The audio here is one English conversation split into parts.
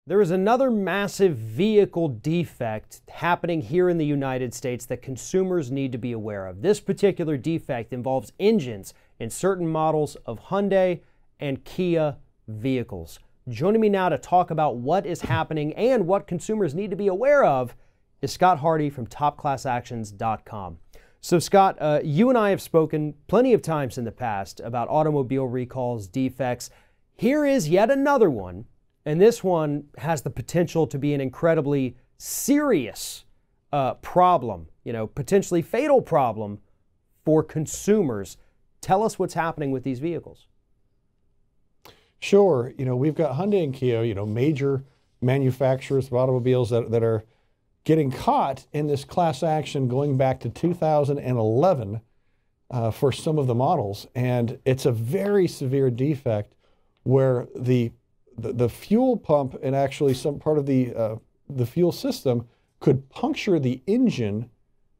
There is another massive vehicle defect happening here in the United States that consumers need to be aware of. This particular defect involves engines in certain models of Hyundai and Kia vehicles. Joining me now to talk about what is happening and what consumers need to be aware of is Scott Hardy from TopClassActions.com. So Scott, you and I have spoken plenty of times in the past about automobile recalls, defects. Here is yet another one. And this one has the potential to be an incredibly serious problem, potentially fatal problem for consumers. Tell us what's happening with these vehicles. Sure. We've got Hyundai and Kia, major manufacturers of automobiles that are getting caught in this class action going back to 2011 for some of the models. And it's a very severe defect where the fuel pump and actually some part of the fuel system could puncture the engine,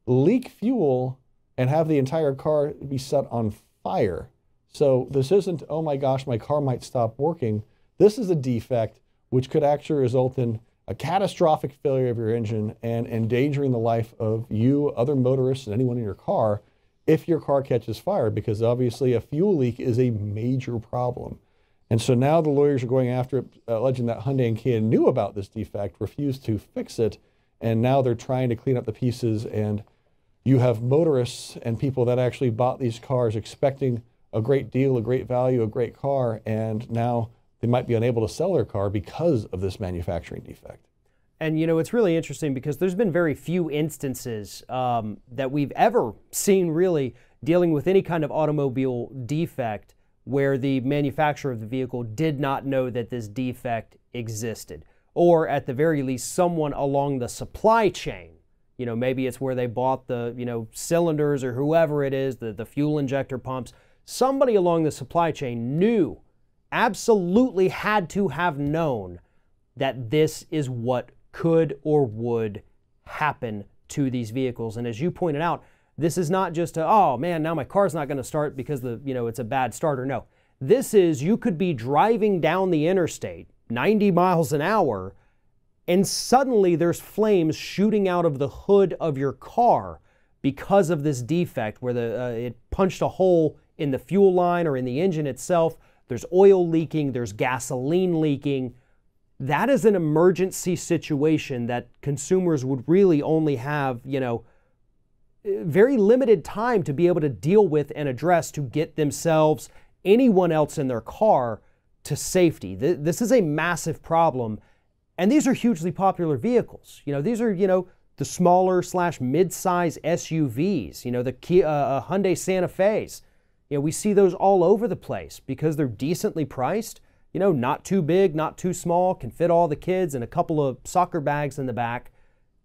leak fuel, and have the entire car be set on fire. So this isn't, oh my gosh, my car might stop working. This is a defect which could actually result in a catastrophic failure of your engine and endangering the life of you, other motorists, and anyone in your car if your car catches fire, because obviously a fuel leak is a major problem. And so now the lawyers are going after it, alleging that Hyundai and Kia knew about this defect, refused to fix it, and now they're trying to clean up the pieces. And you have motorists and people that actually bought these cars expecting a great deal, a great value, a great car, and now they might be unable to sell their car because of this manufacturing defect. And it's really interesting because there's been very few instances that we've ever seen really dealing with any kind of automobile defect where the manufacturer of the vehicle did not know that this defect existed, or at the very least someone along the supply chain, maybe it's where they bought the cylinders or whoever it is, the fuel injector pumps, somebody along the supply chain knew, absolutely had to have known that this is what could or would happen to these vehicles. And as you pointed out, this is not just oh man, now my car's not going to start because it's a bad starter. No, this is, you could be driving down the interstate 90 miles an hour and suddenly there's flames shooting out of the hood of your car because of this defect where it punched a hole in the fuel line or in the engine itself. There's oil leaking, there's gasoline leaking. That is an emergency situation that consumers would really only have, very limited time to be able to deal with and address to get themselves, anyone else in their car, to safety. This is a massive problem, and these are hugely popular vehicles. These are, the smaller / mid-size SUVs, the Kia, Hyundai Santa Fe's. We see those all over the place because they're decently priced, not too big, not too small, can fit all the kids and a couple of soccer bags in the back.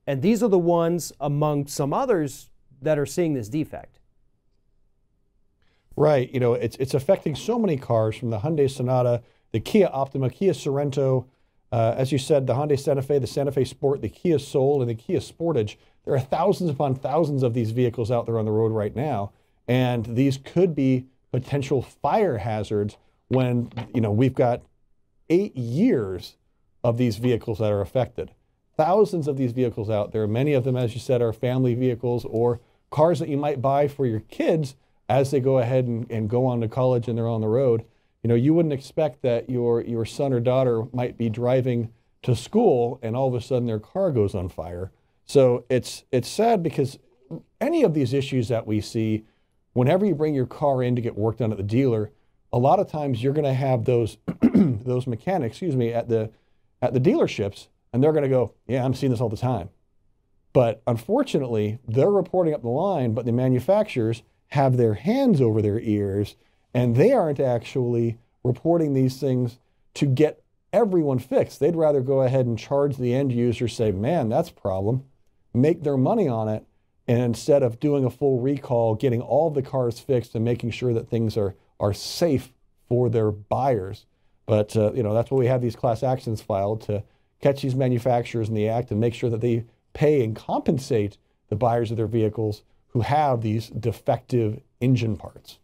And these are the ones among some others that are seeing this defect. Right. It's affecting so many cars, from the Hyundai Sonata, the Kia Optima, Kia Sorento, as you said, the Hyundai Santa Fe, the Santa Fe Sport, the Kia Soul, and the Kia Sportage. There are thousands upon thousands of these vehicles out there on the road right now. And these could be potential fire hazards when, we've got 8 years of these vehicles that are affected. Thousands of these vehicles out there. Many of them, as you said, are family vehicles or cars that you might buy for your kids as they go ahead and go on to college and they're on the road. You wouldn't expect that your son or daughter might be driving to school and all of a sudden their car goes on fire. So it's sad because any of these issues that we see, whenever you bring your car in to get work done at the dealer, a lot of times you're going to have those those mechanics, at the dealerships, and they're going to go, yeah, I'm seeing this all the time. But unfortunately, they're reporting up the line, but the manufacturers have their hands over their ears, and they aren't actually reporting these things to get everyone fixed. They'd rather go ahead and charge the end user, say, man, that's a problem, make their money on it, and instead of doing a full recall, getting all the cars fixed and making sure that things are safe for their buyers. But that's why we have these class actions filed, to catch these manufacturers in the act and make sure that they pay and compensate the buyers of their vehicles who have these defective engine parts.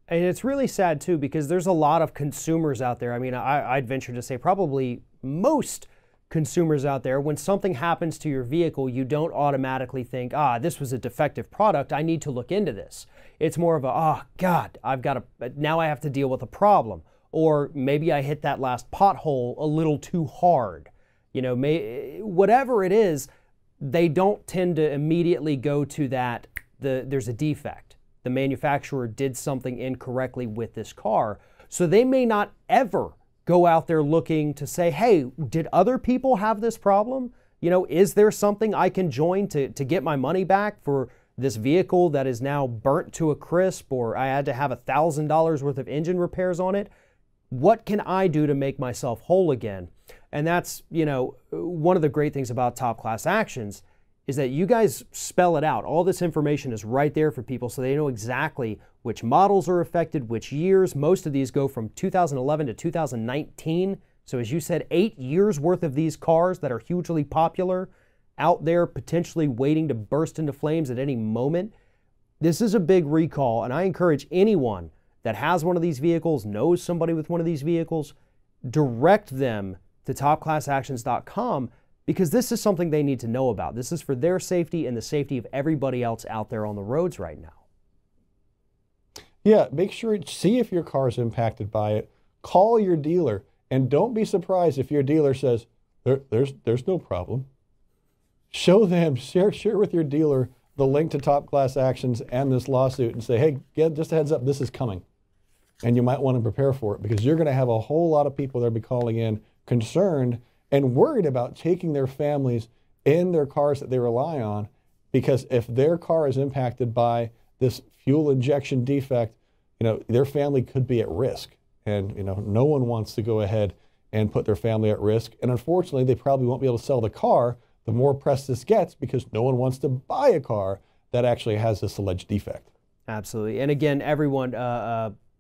And it's really sad too, because there's a lot of consumers out there. I mean, I'd venture to say probably most consumers out there, when something happens to your vehicle, you don't automatically think, this was a defective product, I need to look into this. It's more of a, oh God, now I have to deal with a problem. Or maybe I hit that last pothole a little too hard. You know, whatever it is, they don't tend to immediately go to that, there's a defect. The manufacturer did something incorrectly with this car. So they may not ever go out there looking to say, hey, did other people have this problem? You know, is there something I can join to get my money back for this vehicle that is now burnt to a crisp, or I had to have $1,000 worth of engine repairs on it? What can I do to make myself whole again? And that's, you know, one of the great things about Top Class Actions is that you guys spell it out. All this information is right there for people so they know exactly which models are affected, which years. Most of these go from 2011 to 2019. So as you said, 8 years worth of these cars that are hugely popular out there potentially waiting to burst into flames at any moment. This is a big recall, and I encourage anyone that has one of these vehicles, knows somebody with one of these vehicles, direct them to topclassactions.com, because this is something they need to know about. This is for their safety and the safety of everybody else out there on the roads right now. Yeah, make sure to see if your car is impacted by it. Call your dealer, and don't be surprised if your dealer says, there's no problem. Show them, share with your dealer the link to Top Class Actions and this lawsuit and say, hey, just a heads up, this is coming. And you might want to prepare for it, because you're going to have a whole lot of people that'll be calling in concerned and worried about taking their families in their cars that they rely on, because if their car is impacted by this fuel injection defect, you know, their family could be at risk. And, you know, no one wants to go ahead and put their family at risk. And unfortunately, they probably won't be able to sell the car the more press this gets, because no one wants to buy a car that actually has this alleged defect. Absolutely. And again, everyone,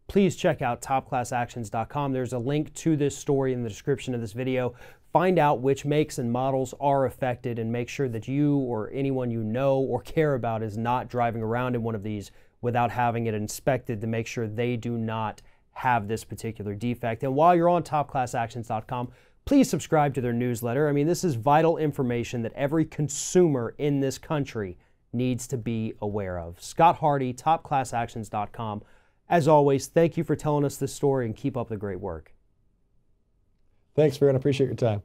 please check out topclassactions.com. There's a link to this story in the description of this video. Find out which makes and models are affected, and make sure that you or anyone you know or care about is not driving around in one of these without having it inspected to make sure they do not have this particular defect. And while you're on topclassactions.com, please subscribe to their newsletter. I mean, this is vital information that every consumer in this country needs to be aware of. Scott Hardy, topclassactions.com. As always, thank you for telling us this story, and keep up the great work. Thanks, Farron. I appreciate your time.